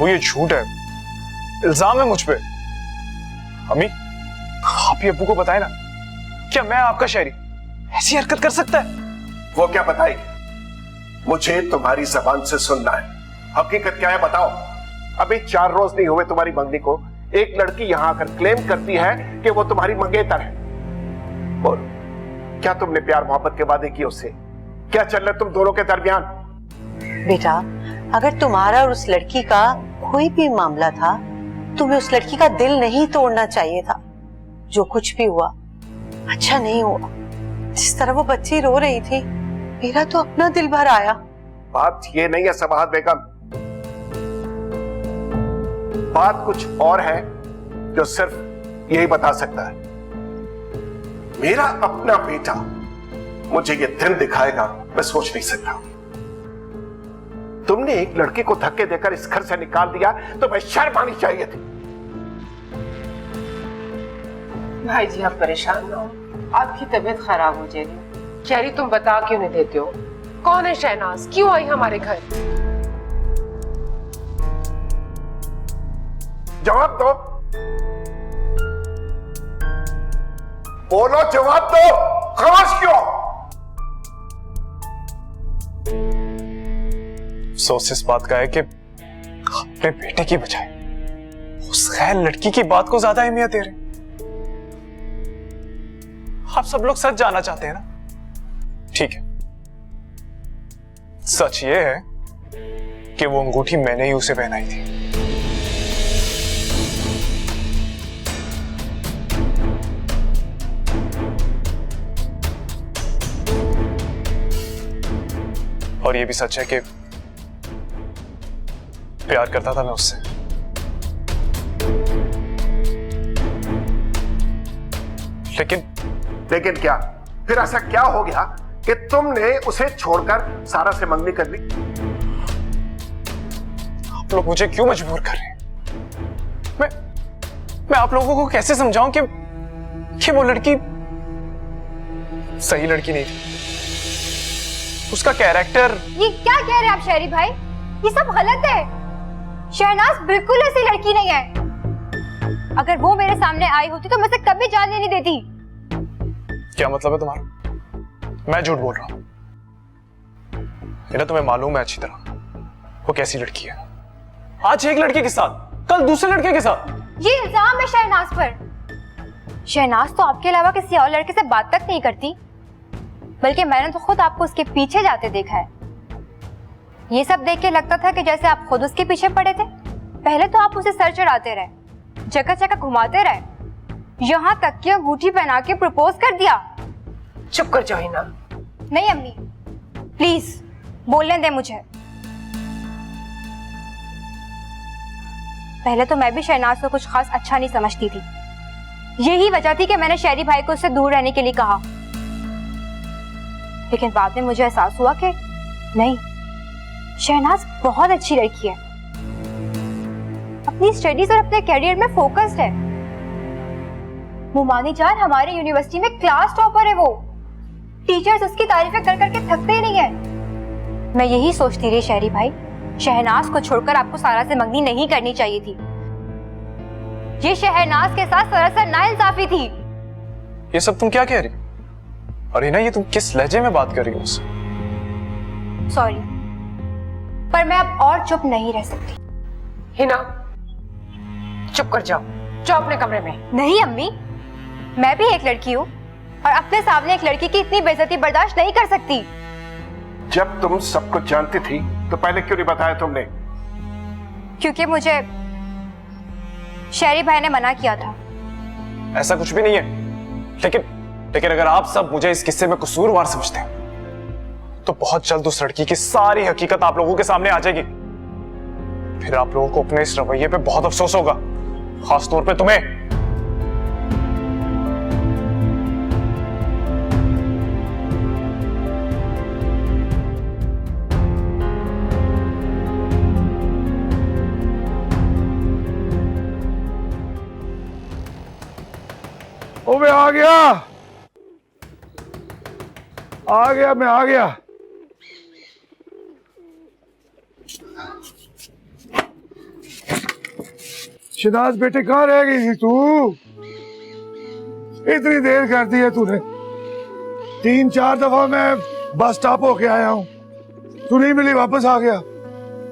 अबू ये झूठ है, इल्जाम है मुझ पे। अम्मी आप ही अबू को बताए ना, क्या मैं आपका शहरी ऐसी हरकत कर सकता है? वो क्या बताएगी? मुझे तुम्हारी जबान से सुनना है। हकीकत क्या है बताओ। अभी 4 रोज नहीं हुए तुम्हारी मंगनी को, एक लड़की यहां आकर क्लेम करती है कि वो तुम्हारी मंगेतर है। बोलो, क्या तुमने प्यार मोहब्बत के वादे किए उससे? क्या चल रहा है तुम दोनों के दरमियान? बेटा, अगर तुम्हारा और उस लड़की का कोई भी मामला था, तुम्हें उस लड़की का दिल नहीं तोड़ना चाहिए था। जो कुछ भी हुआ अच्छा नहीं हुआ। जिस तरह वो बच्ची रो रही थी, मेरा तो अपना दिल भर आया। बात ये नहीं है सबाहत बेगम, बात कुछ और है जो सिर्फ यही बता सकता है। मेरा अपना बेटा मुझे ये दिन दिखाएगा, मैं सोच नहीं सकता। तुमने एक लड़की को धक्के देकर इस घर से निकाल दिया तो मैं शर्म आनी चाहिए थी। भाई जी आप परेशान ना हो, आपकी तबीयत खराब हो जाएगी। शहरी तुम बता क्यों नहीं देते हो? कौन है शहनाज? क्यों आई हमारे घर? जवाब दो, बोलो, जवाब दो। खामोश क्यों? अफसोस इस बात का है कि अपने बेटे की बजाय उस खैर लड़की की बात को ज्यादा अहमियत दे रहे हैं। आप सब लोग सच जानना चाहते हैं ना? ठीक है, सच ये है कि वो अंगूठी मैंने ही उसे पहनाई थी। और ये भी सच है कि प्यार करता था मैं उससे। लेकिन क्या? फिर ऐसा क्या हो गया कि तुमने उसे छोड़कर सारा से मंगनी कर ली? आप लोग मुझे क्यों मजबूर कर रहे हैं? मैं आप लोगों को कैसे समझाऊं कि वो लड़की सही लड़की नहीं थी। उसका कैरेक्टर। ये क्या कह रहे हैं आप शहरी भाई? ये सब गलत है। शहनाज बिल्कुल ऐसी लड़की नहीं है। अगर वो मेरे सामने आई होती तो मैं उसे कभी जाने नहीं देती। क्या मतलब है तुम्हारा? मैं झूठ बोल रहा हूं? तुम्हें मालूम है अच्छी तरह वो कैसी लड़की है। आज एक लड़के के साथ, कल दूसरे लड़के के साथ। ये इल्जाम है शहनाज पर। शहनाज तो आपके अलावा किसी और लड़के से बात तक नहीं करती, बल्कि मैंने तो खुद आपको उसके पीछे जाते देखा है। ये सब देख के लगता था कि जैसे आप खुद उसके पीछे पड़े थे। पहले तो आप उसे सर चढ़ाते रहे, जगह जगह घुमाते रहे, यहाँ तक कि अंगूठी पहना के प्रपोज कर दिया। चुप कर जाओ हिना। नहीं अम्मी, प्लीज बोलने दे मुझे। पहले तो मैं भी शहनाज को कुछ खास अच्छा नहीं समझती थी। यही वजह थी कि मैंने शहरी भाई को उससे दूर रहने के लिए कहा। लेकिन बाद में मुझे एहसास हुआ कि नहीं, शहनाज बहुत अच्छी लड़की है, अपनी स्टडीज और अपने करियर में फोकस्ड है। मुमानी जान हमारे यूनिवर्सिटी में क्लास टॉपर है। वो टीचर्स उसकी तारीफें कर करके थकते ही नहीं है। मैं यही सोचती रही शहरी भाई, शहनाज को छोड़कर आपको सारा से मंगनी नहीं करनी चाहिए थी। ये शहनाज के साथ सरासर नाइंसाफी थी। ये सब तुम क्या कह रही हो? और ना, ये तुम किस लहजे में बात कर रही हो उससे? सॉरी, पर मैं अब और चुप नहीं रह सकती। हिना चुप कर जाओ, जाओ अपने कमरे में। नहीं अम्मी, मैं भी एक लड़की हूँ और अपने सामने एक लड़की की इतनी बेइज्जती बर्दाश्त नहीं कर सकती। जब तुम सब कुछ जानती थी तो पहले क्यों नहीं बताया तुमने? क्योंकि मुझे शहरी भाई ने मना किया था। ऐसा कुछ भी नहीं है। लेकिन अगर आप सब मुझे इस किस्से में कसूरवार समझते हैं तो बहुत जल्द उस लड़की की सारी हकीकत आप लोगों के सामने आ जाएगी। फिर आप लोगों को अपने इस रवैये पे बहुत अफसोस होगा, खास तौर पे तुम्हें। ओ मैं आ गया, मैं आ गया। शहनाज बेटे कहाँ रह गई थी तू? इतनी देर कर दी है तूने। 3-4 दफा मैं बस स्टॉप होके आया हूँ, तू नहीं मिली, वापस आ गया।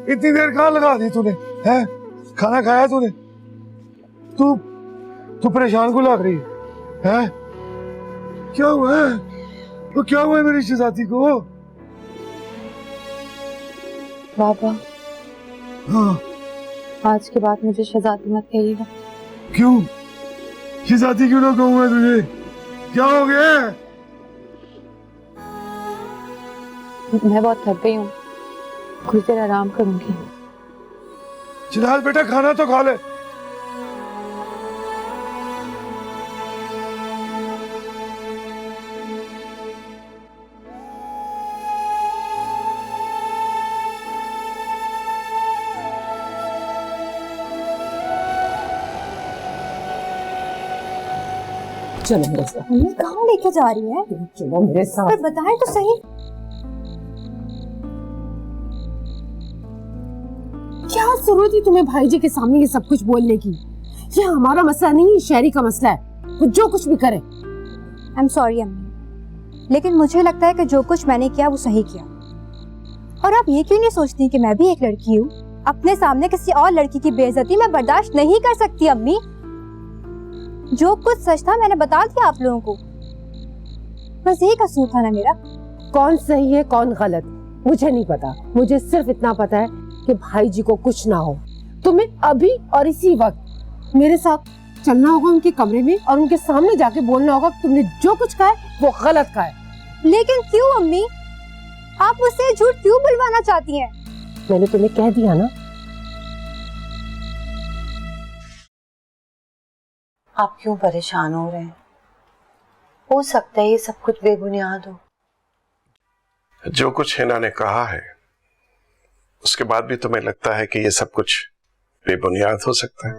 इतनी देर कहाँ लगा दी तूने? है खाना खाया तूने? तू तू परेशान को लग रही है? क्या हुआ है? वो क्या हुआ है मेरी शहजादी को? बाबा, हाँ आज के बाद मुझे शहजादी मत कहिएगा। क्यों? शहजादी क्यों ना कहूँ तुझे? क्या हो गया? मैं बहुत थक गई हूँ, कुछ देर आराम करूंगी। शहनाज बेटा खाना तो खा ले। चलो मेरे साथ। कहाँ लेके जा रही है? चलो मेरे साथ। पर बताएं तो सही, क्या जरूरत थी तुम्हें भाई जी के सामने ये सब कुछ बोलने की? ये हमारा मसला नहीं, शहरी का मसला है। वो जो कुछ भी करे। आई एम सॉरी अम्मी, लेकिन मुझे लगता है कि जो कुछ मैंने किया वो सही किया। और आप ये क्यों नहीं सोचती कि मैं भी एक लड़की हूँ? अपने सामने किसी और लड़की की बेइज्जती मैं बर्दाश्त नहीं कर सकती अम्मी। जो कुछ सच था मैंने बता दिया आप लोगों को, बस यही कसूर था ना मेरा। कौन सही है कौन गलत मुझे नहीं पता, मुझे सिर्फ इतना पता है कि भाई जी को कुछ ना हो। तुम्हें अभी और इसी वक्त मेरे साथ चलना होगा उनके कमरे में और उनके सामने जाके बोलना होगा कि तुमने जो कुछ कहा है वो गलत कहा है। लेकिन क्यों अम्मी, आप मुझसे झूठ क्यों बुलवाना चाहती हैं? मैंने तुम्हें कह दिया ना। आप क्यों परेशान हो रहे हैं? हो सकता है ये सब कुछ बेबुनियाद हो। जो कुछ हिना ने कहा है उसके बाद भी तुम्हें लगता है कि ये सब कुछ बेबुनियाद हो सकता है?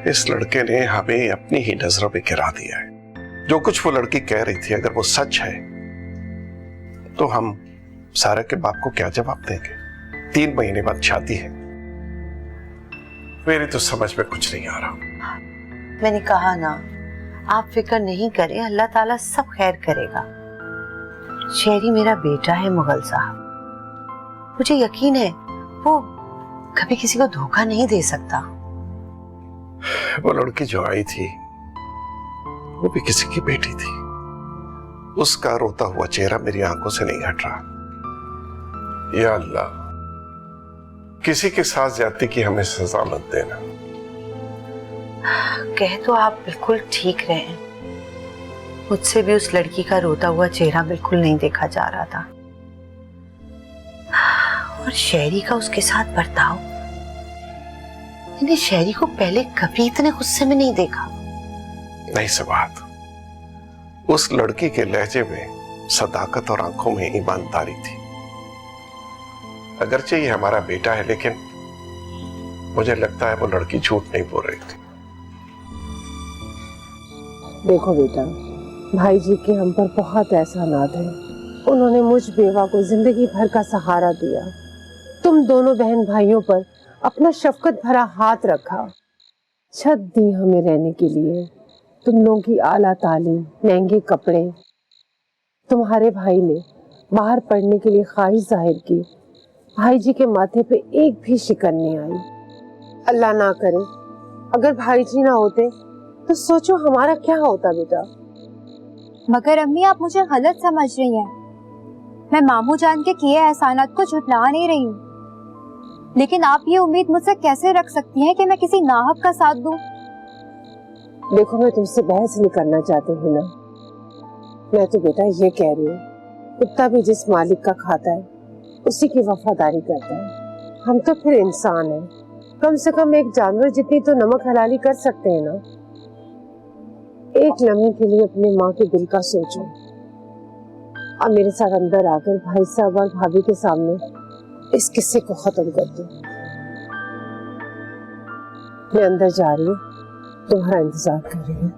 इस लड़के ने हमें अपनी ही नजरों पे गिरा दिया है। जो कुछ वो लड़की कह रही थी अगर वो सच है तो हम सारा के बाप को क्या जवाब देंगे? 3 महीने बाद शादी है। मेरी तो समझ में कुछ नहीं आ रहा। मैंने कहा ना, आप फिक्र नहीं करें, अल्लाह ताला सब खैर करेगा। शेरी मेरा बेटा है मुगल साहब, मुझे यकीन है वो कभी किसी को धोखा नहीं दे सकता। वो लड़की जो आई थी वो भी किसी की बेटी थी। उसका रोता हुआ चेहरा मेरी आंखों से नहीं हट रहा। या अल्लाह, किसी के साथ ज्यादती की हमें सजा मत देना। कह तो आप बिल्कुल ठीक रहे हैं, मुझसे भी उस लड़की का रोता हुआ चेहरा बिल्कुल नहीं देखा जा रहा था। और शेरी का उसके साथ बर्ताव, मैंने शेरी को पहले कभी इतने गुस्से में नहीं देखा। नहीं सबात, उस लड़की के लहजे में सदाकत और आंखों में ईमानदारी थी। अगरचे ये हमारा बेटा है लेकिन मुझे लगता है वो लड़की झूठ नहीं बोल रही थी। देखो बेटा, भाई जी के हम पर बहुत एहसानात है। उन्होंने मुझ बेवा को जिंदगी भर का सहारा दिया। तुम दोनों बहन भाइयों पर अपना शफकत भरा हाथ रखा, छत दी हमें रहने के लिए, तुम लोगों की आला तालीम, महंगे कपड़े। तुम्हारे भाई ने बाहर पढ़ने के लिए ख्वाहिश जाहिर की, भाई जी के माथे पे एक भी शिकन नहीं आई। अल्लाह ना करे अगर भाई जी ना होते तो सोचो हमारा क्या होता बेटा। मगर अम्मी, आप मुझे गलत समझ रही हैं। मैं मामू जान के किए एहसानात को झुठला नहीं रही हूँ, लेकिन आप ये उम्मीद मुझसे कैसे रख सकती हैं कि मैं किसी नाहक का साथ दूं? देखो, मैं तुमसे बहस नहीं करना चाहती हूँ ना। मैं तो बेटा ये कह रही हूँ, कुत्ता भी जिस मालिक का खाता है उसी की वफादारी करता है। हम तो फिर इंसान हैं, कम से कम एक जानवर जितनी तो नमक हलाली कर सकते हैं ना। एक लम्हे के लिए अपनी माँ के दिल का सोचो। अब मेरे साथ अंदर आकर भाई साहब और भाभी के सामने इस किस्से को खत्म कर दो। मैं अंदर जा रही हूँ, तुम्हारा इंतजार कर रही हूँ।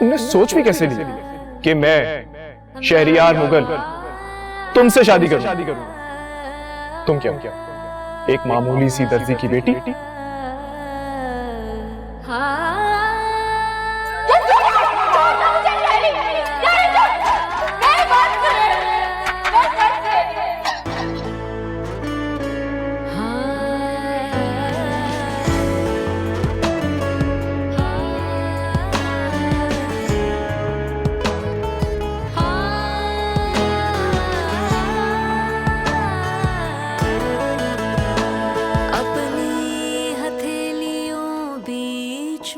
तुमने सोच भी कैसे ली कि मैं शहरियार मुगल तुमसे शादी करूं? तुम क्या एक मामूली सी दर्जी की बेटी?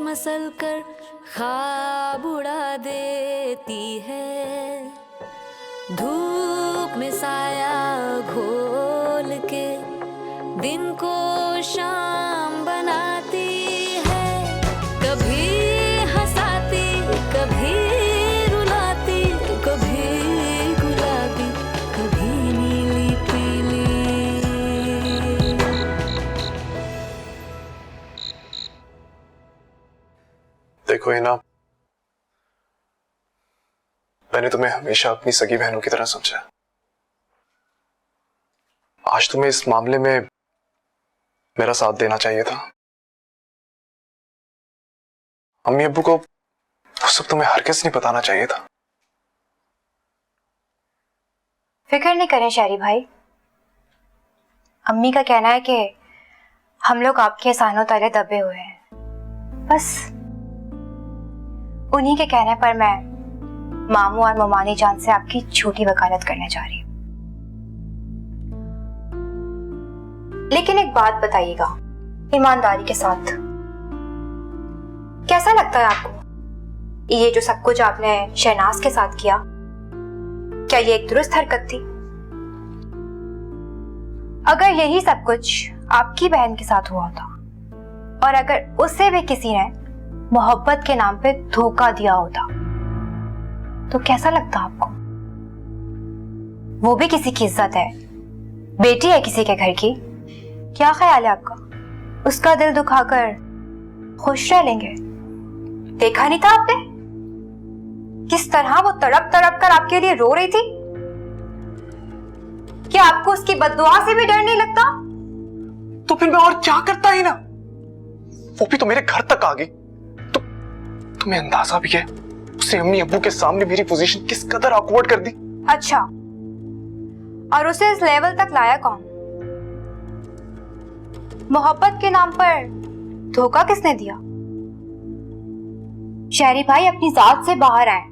मसल कर ख्वाब उड़ा देती है, धूप में साया घोल के दिन को शाम बनाती है, कभी हंसाती कभी रुलाती, कभी गुलाबी कभी नीली पीली। देखो हिना, मैंने तुम्हें हमेशा अपनी सगी बहनों की तरह समझा। आज तुम्हें इस मामले में मेरा साथ देना चाहिए था। अम्मी अब्बू को वो सब तुम्हें हरगिज़ नहीं बताना चाहिए था। फिक्र नहीं करें शहरी भाई, अम्मी का कहना है कि हम लोग आपके एहसानों तले दबे हुए हैं, बस उन्हीं के कहने पर मैं मामू और ममानी जान से आपकी झूठी वकालत करने जा रही हूँ। लेकिन एक बात बताइएगा ईमानदारी के साथ, कैसा लगता है आपको ये जो सब कुछ आपने शहनाज के साथ किया? क्या ये एक दुरुस्त हरकत थी? अगर यही सब कुछ आपकी बहन के साथ हुआ होता और अगर उसे भी किसी ने मोहब्बत के नाम पे धोखा दिया होता तो कैसा लगता आपको? वो भी किसी की इज्जत है, बेटी है किसी के घर की। क्या ख्याल है आपका? उसका दिल दुखाकर खुश रह लेंगे? देखा नहीं था आपने किस तरह वो तड़प तड़प कर आपके लिए रो रही थी? क्या आपको उसकी बद्दुआ से भी डर नहीं लगता? तो फिर मैं और क्या करता ही ना, वो भी तो मेरे घर तक आ गई। तो तुम्हें अंदाजा भी है उसे अम्मी अब्बू के सामने मेरी पोजीशन किस कदर ऑकवर्ड कर दी? अच्छा, और उसे इस लेवल तक लाया कौन? मोहब्बत के नाम पर धोखा किसने दिया? शहरी भाई अपनी जात से बाहर आए,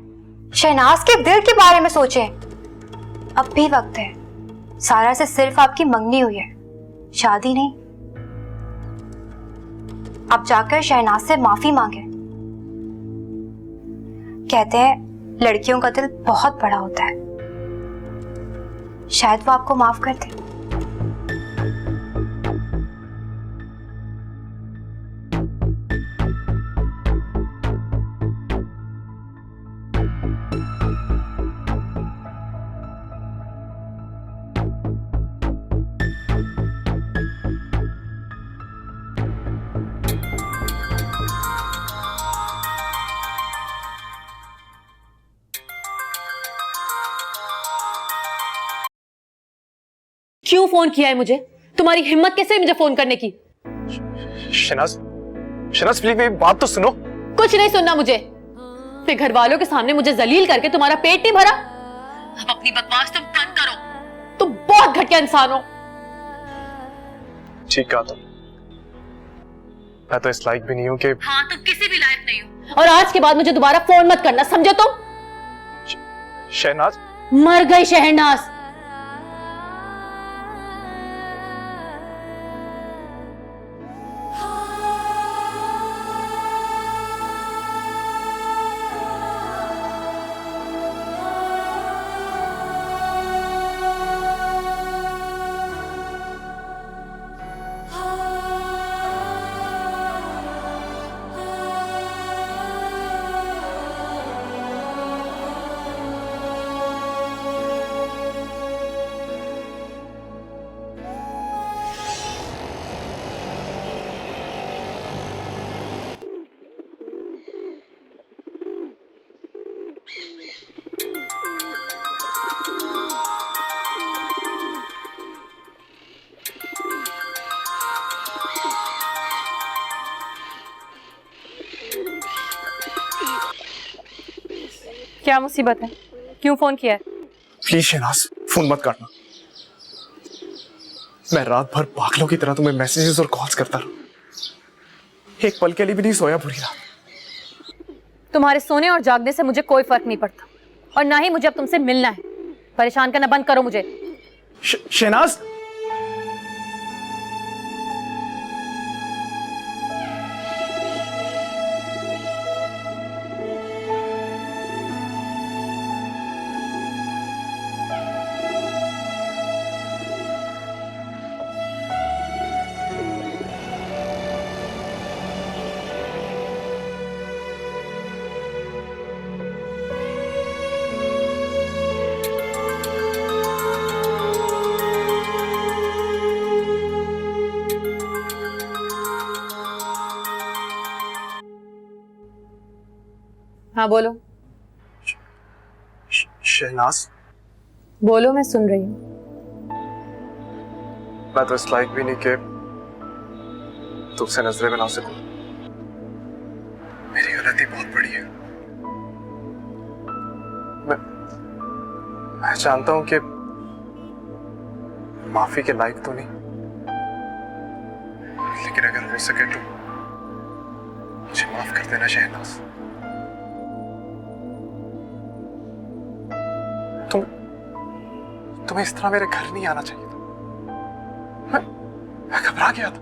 शहनाज के दिल के बारे में सोचें। अब भी वक्त है, सारा से सिर्फ आपकी मंगनी हुई है, शादी नहीं। आप जाकर शहनाज से माफी मांगे। कहते हैं लड़कियों का दिल बहुत बड़ा होता है, शायद वो आपको माफ कर दे। क्यों फोन किया है मुझे? तुम्हारी हिम्मत कैसे है मुझे फोन करने की? शहनाज, शहनाज प्लीज मेरी बात तो सुनो। कुछ नहीं सुनना मुझे। अपने घर वालों के सामने मुझे जलील करके तुम्हारा पेट नहीं भरा? अब अपनी बकवास तुम बंद करो, तुम बहुत घटिया इंसान हो। ठीक कहा तुम, मैं तो इस लायक भी नहीं हूं कि। हाँ, तुम किसी भी लायक नहीं हो, और आज के बाद मुझे दोबारा फोन मत करना, समझो तुम? शहनाज, मर गई शहनाज। क्या मुसीबत है? क्यों फोन किया है? प्लीज शहनाज, फोन मत काटना। मैं रात भर पागलों की तरह तुम्हें मैसेजेस और कॉल्स करता रहा, एक पल के लिए भी नहीं सोया पूरी रात। तुम्हारे सोने और जागने से मुझे कोई फर्क नहीं पड़ता, और ना ही मुझे अब तुमसे मिलना है। परेशान करना बंद करो मुझे। शहनाज, हाँ बोलो। शहनाज, बोलो, मैं सुन रही हूँ। मैं तो इस लायक भी नहीं कि तुमसे नजरें बना सकूं। मेरी गलती बहुत बड़ी है। मैं जानता हूं कि माफी के लायक तो नहीं, लेकिन अगर हो सके तो मुझे माफ कर देना शहनाज। तुम्हें इस तरह मेरे घर नहीं आना चाहिए था। मैं घबरा गया था।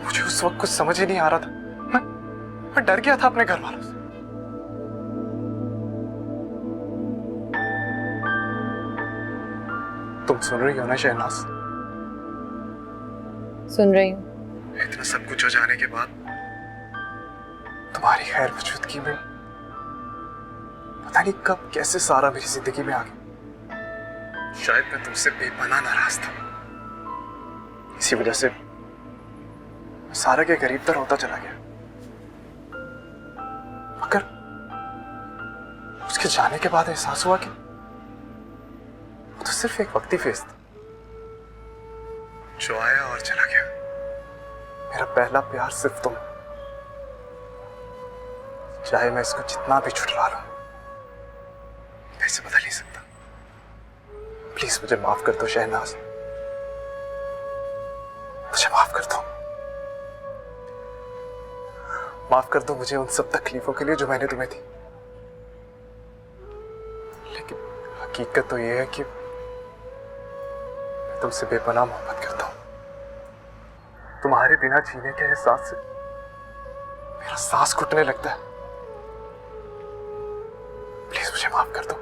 मुझे उस वक्त कुछ समझ ही नहीं आ रहा था। मैं डर गया था अपने घर वालों से। तुम सुन रही हो ना शहनाज? सुन रही हूँ। इतना सब कुछ हो जाने के बाद तुम्हारी खैर मौजूदगी में पता नहीं कब कैसे सारा मेरी जिंदगी में आ गया। शायद मैं तुमसे बेपनाह नाराज था, इसी वजह से सारा के करीब तर होता चला गया। मगर उसके जाने के बाद एहसास हुआ कि वो तो सिर्फ एक वक्ती फेज था जो आया और चला गया। मेरा पहला प्यार सिर्फ तुम, चाहे मैं इसको जितना भी छुटला लूं, मैं इसे बदल नहीं सकता। प्लीज मुझे माफ कर दो शहनाज, मुझे माफ कर दो। माफ कर दो मुझे उन सब तकलीफों के लिए जो मैंने तुम्हें दी। लेकिन हकीकत तो यह है कि मैं तुमसे बेपनाह मोहब्बत करता हूं। तुम्हारे बिना जीने के एहसास से मेरा सांस घुटने लगता है। प्लीज मुझे माफ कर दो,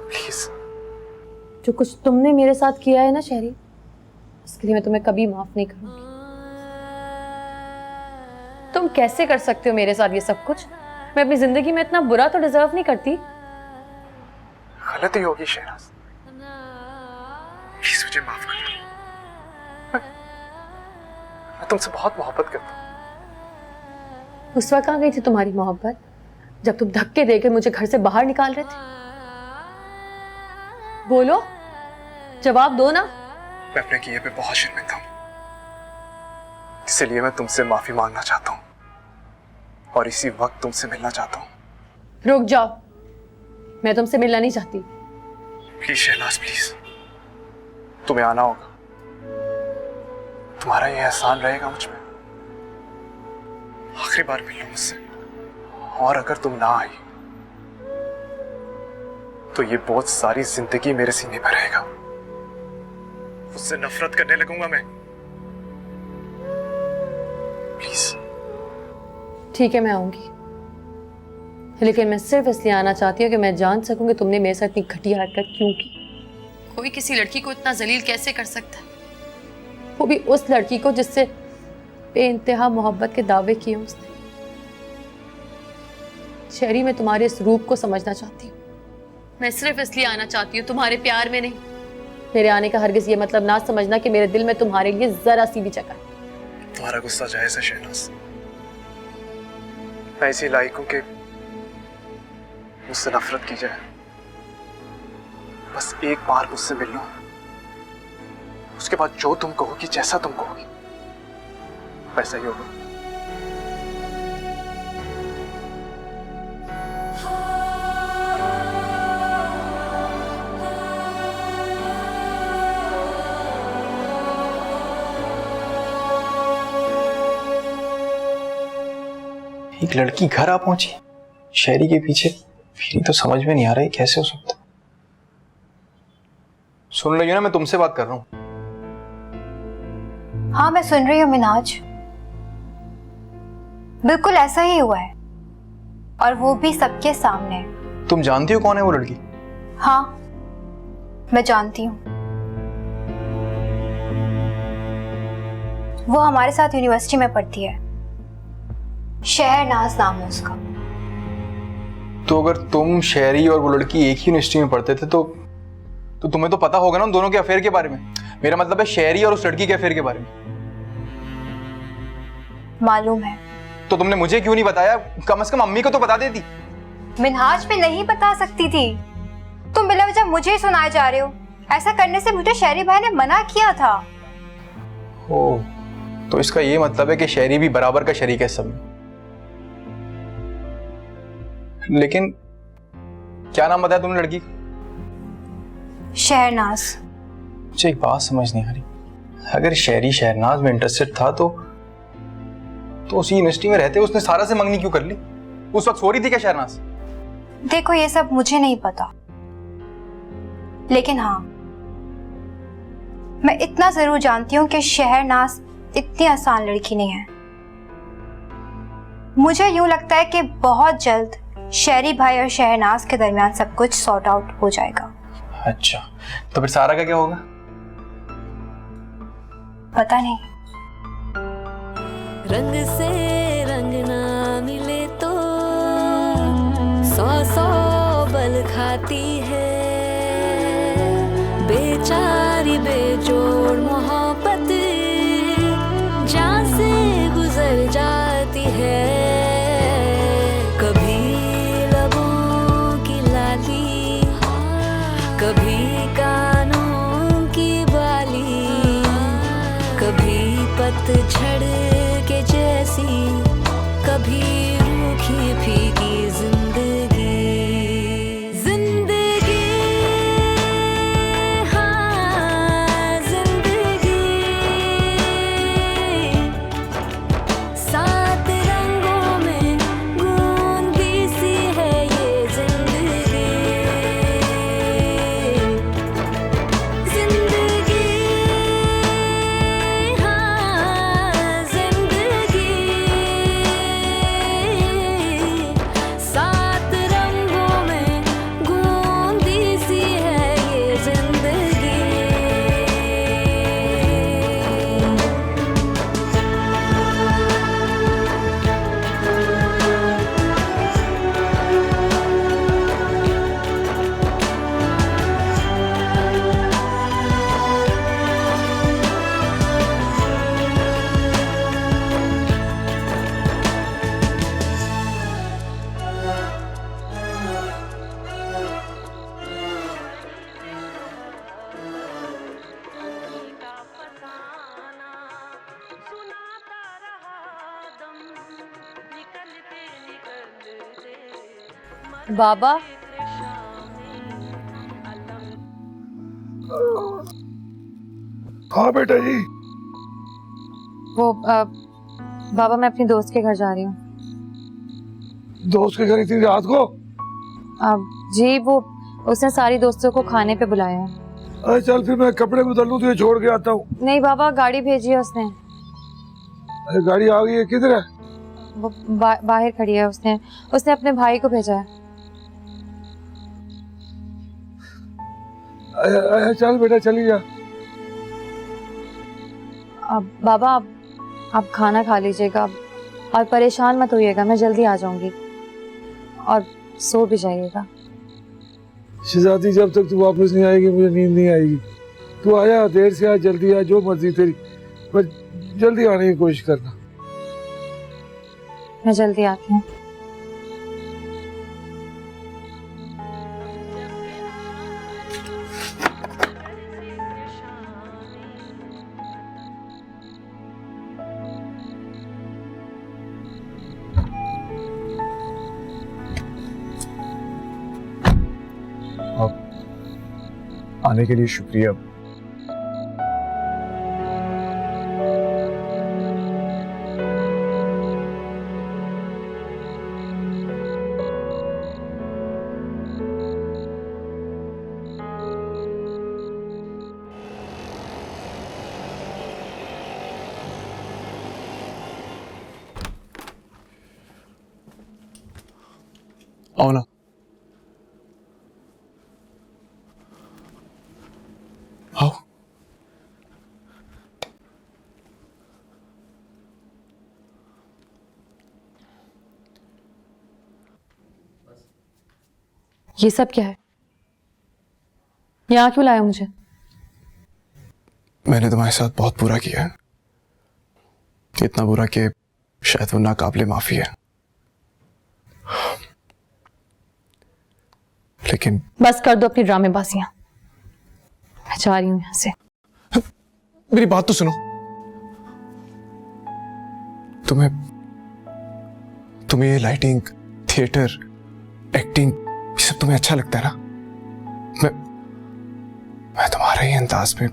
प्लीज। जो कुछ तुमने मेरे साथ किया है ना शहरी, इसके लिए मैं तुम्हें कभी माफ नहीं करूंगी। तुम कैसे कर सकते हो मेरे साथ ये सब कुछ? मैं अपनी जिंदगी में इतना बुरा तो डिजर्व नहीं करती। गलती होगी शहनाज, प्लीज मुझे माफ कर दो। मैं तुमसे बहुत मोहब्बत करता हूं। उस वक्त कहाँ गई थी तुम्हारी मोहब्बत, जब तुम धक्के देकर मुझे घर से बाहर निकाल रहे थे? बोलो, जवाब दो ना। मैं अपने किए पे बहुत शर्मिंदा हूं, इसलिए मैं तुमसे माफी मांगना चाहता हूं और इसी वक्त तुमसे मिलना चाहता हूं। रुक जाओ, मैं तुमसे मिलना नहीं चाहती। Please Shehnaz, please. तुम्हें आना होगा, तुम्हारा ये एहसान रहेगा मुझ पे। आखिरी बार मिल लो मुझसे, और अगर तुम ना आई तो ये बोझ सारी जिंदगी मेरे सीने पर रहेगा। उससे नफरत करने लगूंगा मैं। प्लीज। ठीक है, मैं आऊंगी, लेकिन मैं सिर्फ इसलिए आना चाहती हूँ कि मैं जान सकूं कि तुमने मेरे साथ इतनी घटिया हरकत क्यों की। कोई किसी लड़की को इतना जलील कैसे कर सकता है, वो भी उस लड़की को जिससे बेइंतहा मोहब्बत के दावे किए उसने। शहरी, मैं तुम्हारे इस रूप को समझना चाहती हूँ। मैं सिर्फ इसलिए आना चाहती हूँ, तुम्हारे प्यार में नहीं। मेरे आने का हरगिज ये मतलब ना समझना कि मेरे दिल में तुम्हारे लिए जरा सी भी जगह है। तुम्हारा गुस्सा जायज है शहनाज। मैं इसी लायक हूं कि मुझसे नफरत की जाए। बस एक बार मुझसे मिल लो, उसके बाद जो तुम कहोगी, जैसा तुम कहोगी, वैसा ही होगा। एक लड़की घर आ पहुंची शहरी के पीछे, फिर तो समझ में नहीं आ रहा है कैसे हो सकता। सुन रही हो ना, मैं तुमसे बात कर रहा हूं। हाँ मैं सुन रही हूँ मिनाज, बिल्कुल ऐसा ही हुआ है, और वो भी सबके सामने। तुम जानती हो कौन है वो लड़की? हाँ मैं जानती हूँ, वो हमारे साथ यूनिवर्सिटी में पढ़ती है, शहरनाज नाम है उसका। तो अगर तुम शहरी और वो लड़की एक ही यूनिवर्सिटी में पढ़ते थे तो तुम्हें तो पता होगा ना उन दोनों के अफेयर के बारे में। मेरा मतलब है शहरी और उस लड़की के अफेयर के बारे में। मालूम है। तो तुमने मुझे क्यों नहीं बताया? कम से कम अम्मी को तो बता देती। मिनहाज मैं नहीं बता सकती थी, तुम बिला वजह मुझे ही सुनाए जा रहे हो। ऐसा करने से मुझे शहरी भाई ने मना किया था। ओ, तो इसका ये मतलब है कि शहरी भी बराबर का शरीक है सब में। लेकिन क्या नाम बताया तुमने लड़की? शहरनाज। मुझे एक बात समझ नहीं आ रही, अगर शहरी शहरनाज में इंटरेस्टेड था तो उसी यूनिवर्सिटी में रहते उसने सारा से मंगनी क्यों कर ली? उस वक्त सो रही थी क्या शहरनाज? देखो ये सब मुझे नहीं पता, लेकिन हाँ मैं इतना जरूर जानती हूँ कि शहरनाज इतनी आसान लड़की नहीं है। मुझे यूं लगता है कि बहुत जल्द शहरी भाई और शहरनाज के दरमियान सब कुछ सॉर्ट आउट हो जाएगा। अच्छा, तो फिर सारा का क्या होगा? पता नहीं। रंग से रंग ना मिले तो 100 बल खाती है, बेचारी बेजोड़ मोहब्बत जान से गुजर जाती है। कभी लबों की लाली, कभी कानों की बाली, कभी पतझड़ के जैसी, कभी रूखी फीकी जिंदगी। जिंदगी हाँ जिंदगी, 7 रंगों में गूंजी सी है ये जिंदगी। जिंदगी हाँ जिंदगी, 7 रंगों में गूंजी सी है ये जिंदगी। बाबा हाँ बेटा जी। वो बाबा मैं अपनी दोस्त के घर जा रही हूँ। दोस्त के घर इतनी रात को? जी वो उसने सारी दोस्तों को खाने पे बुलाया है। अरे चल फिर मैं कपड़े बदल लूं, तुझे छोड़ के आता हूँ। नहीं बाबा, गाड़ी भेजी है उसने। अरे गाड़ी आ गई है, किधर है? वो बाहर खड़ी है, उसने अपने भाई को भेजा है। चल बेटा चली जा। अब बाबा आप खाना खा लीजिएगा और परेशान मत होइएगा, मैं जल्दी आ जाऊंगी और सो भी जाइएगा। शहजादी जब तक तू वापस नहीं आएगी मुझे नींद नहीं आएगी। तू आया, देर से आ जल्दी आ, जो मर्जी तेरी, पर जल्दी आने की कोशिश करना। मैं जल्दी आती हूँ। आने के लिए शुक्रिया। आओ ना। आओ। ये सब क्या है? यहाँ क्यों लाया मुझे? मैंने तुम्हारे साथ बहुत बुरा किया है, इतना बुरा कि शायद वो नाकाबिले माफी है, लेकिन बस कर दो अपनी ड्रामेबाजियां। मैं जा रही हूं यहां से। मेरी बात तो सुनो। तुम्हें ये लाइटिंग, थिएटर, एक्टिंग, ये सब तुम्हें अच्छा लगता है ना? मैं तुम्हारे ही अंदाज में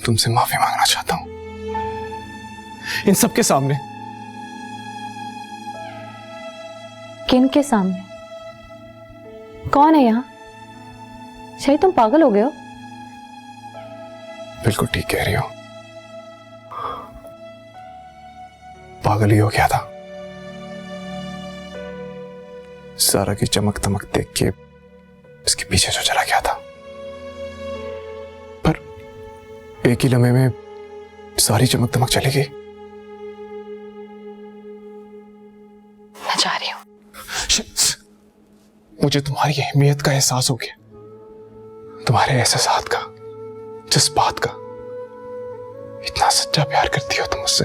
तुमसे माफी मांगना चाहता हूं, इन सबके सामने। किन के सामने? कौन है यहाँ? शायद तुम पागल हो गए हो। बिल्कुल ठीक कह रही हो, पागल ही हो गया था। सारा की चमक दमक देख के इसके पीछे जो चला गया था, पर एक ही लम्हे में सारी चमक दमक चली गई। मैं जा रही हूं। मुझे तुम्हारी अहमियत का एहसास हो गया, तुम्हारे एहसास का, जज्बात का। इतना सच्चा प्यार करती हो तुम मुझसे,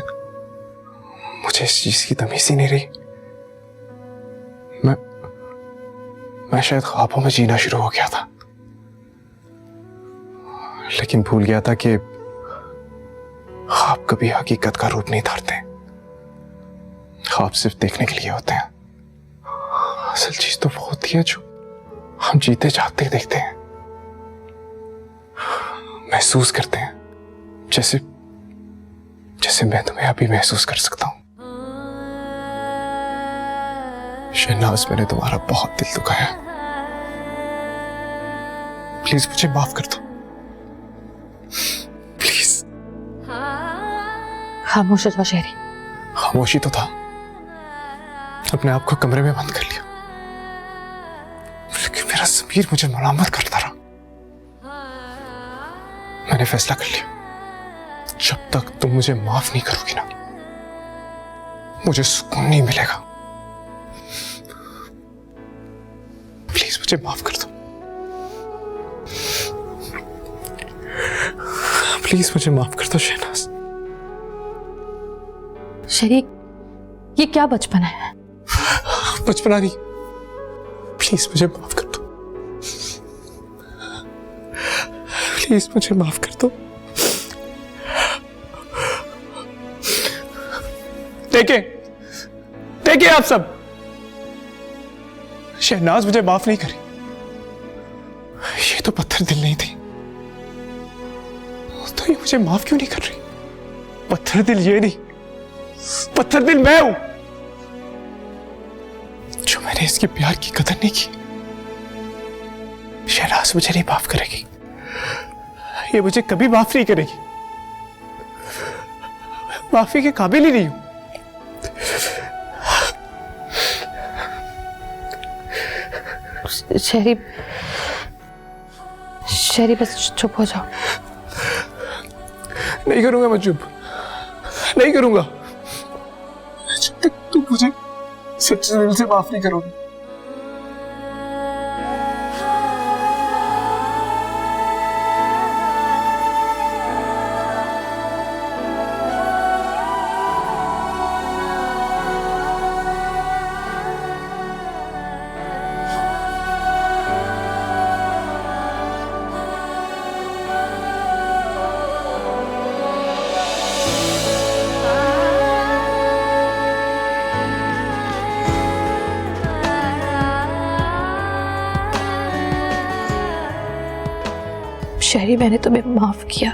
मुझे इस चीज की तमीज ही नहीं रही। मैं शायद ख्वाबों में जीना शुरू हो गया था, लेकिन भूल गया था कि ख्वाब कभी हकीकत का रूप नहीं धारते। ख्वाब सिर्फ देखने के लिए होते हैं। असल चीज तो वो होती है जो हम जीते जागते देखते हैं, महसूस करते हैं, जैसे मैं तुम्हें अभी महसूस कर सकता हूं। शहनाज, मैंने तुम्हारा बहुत दिल दुखाया, प्लीज मुझे माफ कर दो, प्लीज। खामोश हो जाओ शहरी। खामोशी तो था, अपने आप को कमरे में बंद कर लिया, लेकिन मेरा ज़मीर मुझे मलामत करता रहा। मैंने फैसला कर लिया, जब तक तुम मुझे माफ नहीं करोगी ना, मुझे सुकून नहीं मिलेगा। प्लीज मुझे माफ कर दो, प्लीज मुझे माफ कर दो शहनाज। शरीक, ये क्या बचपना है? बचपना नहीं, प्लीज मुझे माफ कर दो, प्लीज मुझे माफ कर दो। देखिए आप सब, शहनाज मुझे माफ नहीं करी। ये तो पत्थर दिल नहीं थी, तो ये मुझे माफ क्यों नहीं कर रही? पत्थर दिल ये नहीं, पत्थर दिल मैं हूं, जो मैंने इसके प्यार की कदर नहीं की। शहनाज मुझे नहीं माफ करेगी, ये मुझे कभी माफ नहीं करेगी। माफी के काबिल ही नहीं हूं। शहरी बस चुप हो जाओ। नहीं करूंगा मैं चुप, नहीं करूंगा जब तक तुम मुझे सच्चे दिल से माफ नहीं करोगी। शहरी, मैंने तुम्हें माफ किया।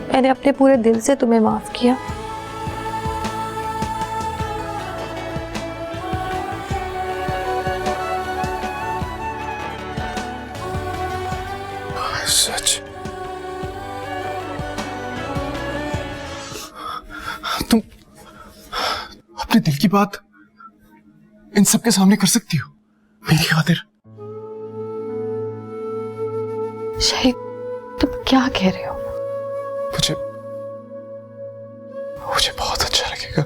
मैंने अपने पूरे दिल से तुम्हें माफ किया। सच? तुम अपने दिल की बात इन सबके सामने कर सकती हो मेरी खातिर? शहीद, तुम क्या कह रहे हो? मुझे मुझे बहुत अच्छा लगेगा,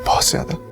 बहुत ज्यादा।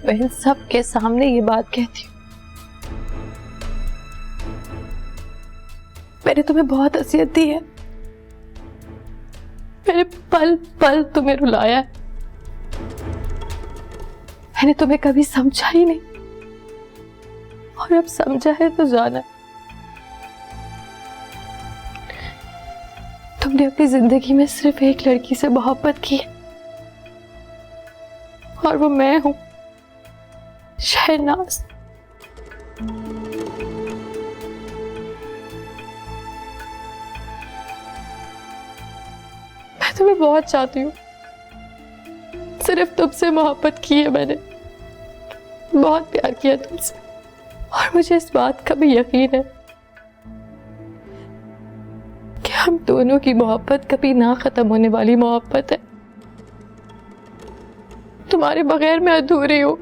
मैं इन सब के सामने ये बात कहती हूँ, मैंने तुम्हें बहुत असियत दी है, मैंने पल पल तुम्हें रुलाया है, मैंने तुम्हें कभी समझा ही नहीं, और अब समझा है तो जाना। तुमने अपनी जिंदगी में सिर्फ एक लड़की से मोहब्बत की है, और वो मैं हूं, शहनाज। मैं तुम्हें बहुत चाहती हूँ, सिर्फ तुमसे मोहब्बत की है मैंने, बहुत प्यार किया तुमसे, और मुझे इस बात का भी यकीन है कि हम दोनों की मोहब्बत कभी ना खत्म होने वाली मोहब्बत है। तुम्हारे बगैर मैं अधूरी हूँ,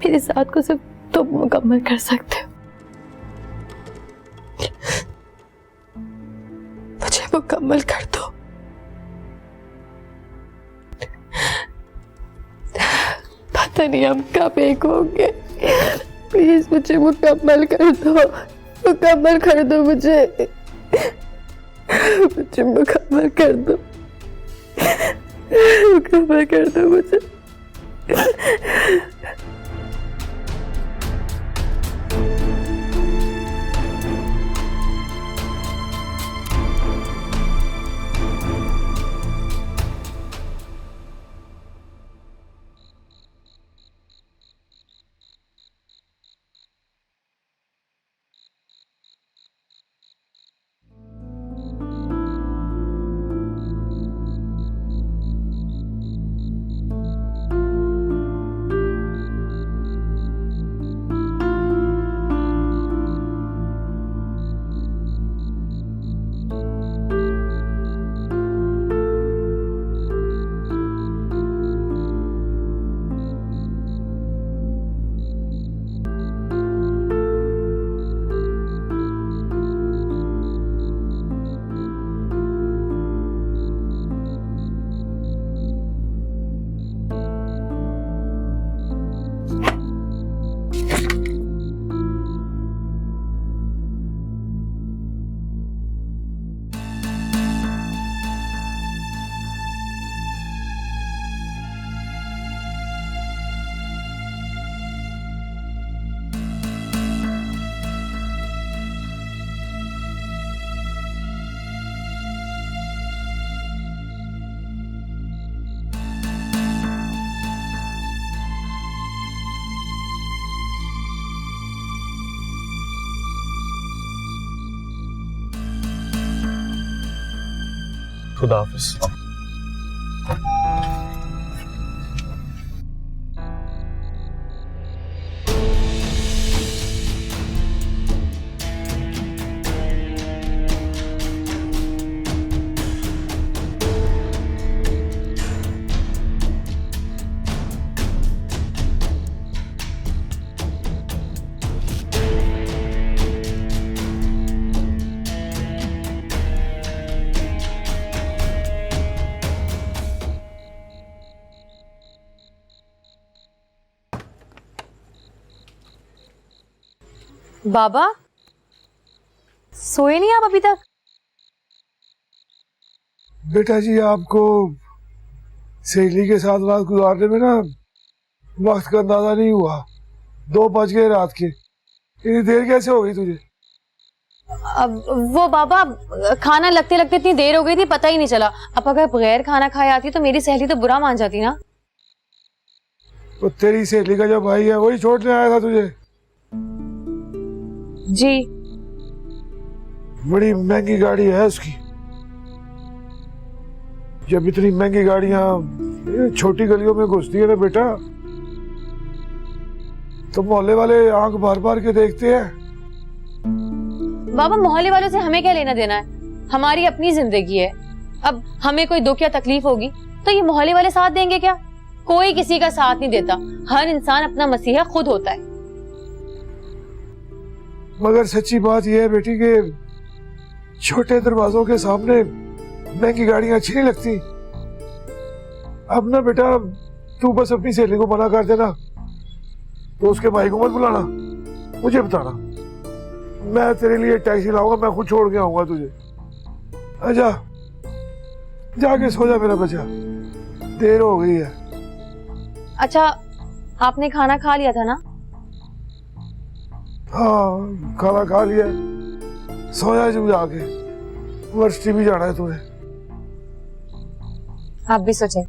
मेरे साथ को सिर्फ तुम मुकम्मल कर सकते हो। मुझे मुकम्मल कर दो। पता नहीं हम कब एक होंगे, प्लीज मुझे मुकम्मल कर दो, मुकम्मल कर दो मुझे, मुझे मुकम्मल कर दो, मुकम्मल कर दो मुझे। खुदा हाफिज। बाबा, सोए नहीं आप अभी तक? बेटा जी, आपको सहेली के साथ रात गुजारने में ना वक्त का अंदाजा नहीं हुआ। 2 बज गए रात के। इतनी देर कैसे हो गई तुझे? अब वो बाबा, खाना लगते लगते इतनी देर हो गई थी, पता ही नहीं चला। अब अगर बगैर खाना खाए आती तो मेरी सहेली तो बुरा मान जाती ना। तो तेरी सहेली का जो भाई है वही छोड़ने आया था तुझे। जी। बड़ी महंगी गाड़ी है उसकी। जब इतनी महंगी गाड़ियां छोटी गलियों में घुसती है ना बेटा, तो मोहल्ले वाले आंख बार बार के देखते हैं। बाबा, मोहल्ले वालों से हमें क्या लेना देना है? हमारी अपनी जिंदगी है। अब हमें कोई दुख या तकलीफ होगी तो ये मोहल्ले वाले साथ देंगे क्या? कोई किसी का साथ नहीं देता। हर इंसान अपना मसीहा खुद होता है। मगर सच्ची बात यह है बेटी कि छोटे दरवाजों के सामने महंगी गाड़ियां अच्छी नहीं लगती। अब ना बेटा, तू बस अपनी सहेली को मना कर देना, तो उसके भाई को मत बुलाना, मुझे बताना। मैं तेरे लिए टैक्सी लाऊंगा, मैं खुद छोड़ के आऊंगा तुझे। आजा, जाके सो जा मेरा बच्चा, देर हो गई है। अच्छा, आपने खाना खा लिया था ना? हाँ, खाना खा लिया। सोया जब जाके, यूनिवर्सिटी भी जाना है तुम्हें। आप भी सोचें।